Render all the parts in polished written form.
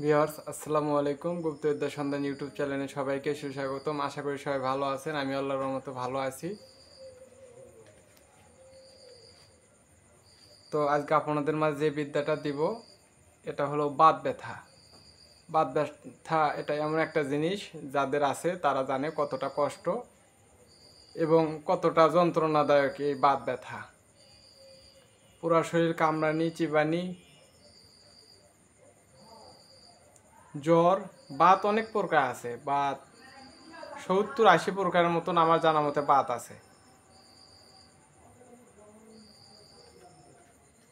Viewers আসসালামু আলাইকুম। গুপ্তবিদ্যা সন্ধান ইউটিউব চ্যানেলে সবাইকে সুস্বাগতম। আশা করি সবাই ভালো আছেন। আমি আল্লাহর রহমতে ভালো আছি। তো আজকে আপনাদের মাঝে যে বিদ্যাটা দিব এটা হলো বাত ব্যথা। বাত ব্যথা এটা এমন একটা জিনিস যাদের আছে তারা জানে কতটা কষ্ট এবং কতটা যন্ত্রণাদায়ক এই বাত ব্যথা। পুরা শরীর কামড়ানি, চিবানি, জ্বর। বাত অনেক প্রকার আছে। বাত 70-80 প্রকারের মতন আমার জানা মতে বাত আছে।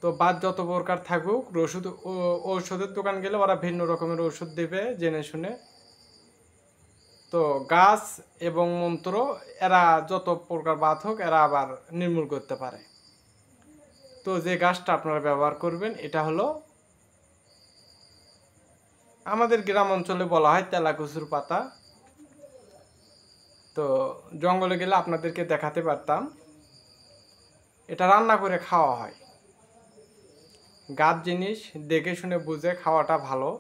তো বাদ যত প্রকার থাকুক ঔষধের দোকান গেলে ওরা ভিন্ন রকমের ওষুধ দেবে জেনে শুনে। তো গাছ এবং মন্ত্র এরা যত প্রকার বাত হোক এরা আবার নির্মূল করতে পারে। তো যে গাছটা আপনারা ব্যবহার করবেন এটা হলো আমাদের গ্রাম অঞ্চলে বলা হয় তেলাকুচুর পাতা। তো জঙ্গলে গেলে আপনাদেরকে দেখাতে পারতাম। এটা রান্না করে খাওয়া হয়। গাছ জিনিস দেখে শুনে বুঝে খাওয়াটা ভালো।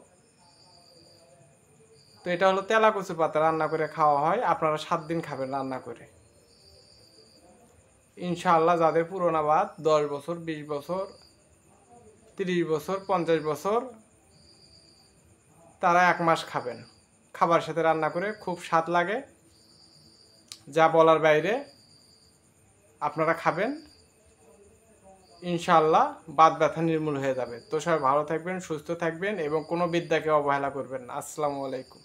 তো এটা হলো তেলাকুচু পাতা, রান্না করে খাওয়া হয়। আপনারা 7 দিন খাবেন রান্না করে। ইনশাআল্লাহ যাদের পুরোনো বাত 10 বছর, 20 বছর, 30 বছর, 50 বছর তারা 1 মাস খাবেন। খাবার সাথে রান্না করে খুব স্বাদ লাগে, যা বলার বাইরে। আপনারা খাবেন, ইনশাআল্লাহ বাত ব্যথা নির্মূল হয়ে যাবে। তো সবাই ভালো থাকবেন, সুস্থ থাকবেন এবং কোনো বিদ্যাকে অবহেলা করবেন না। আসসালামু আলাইকুম।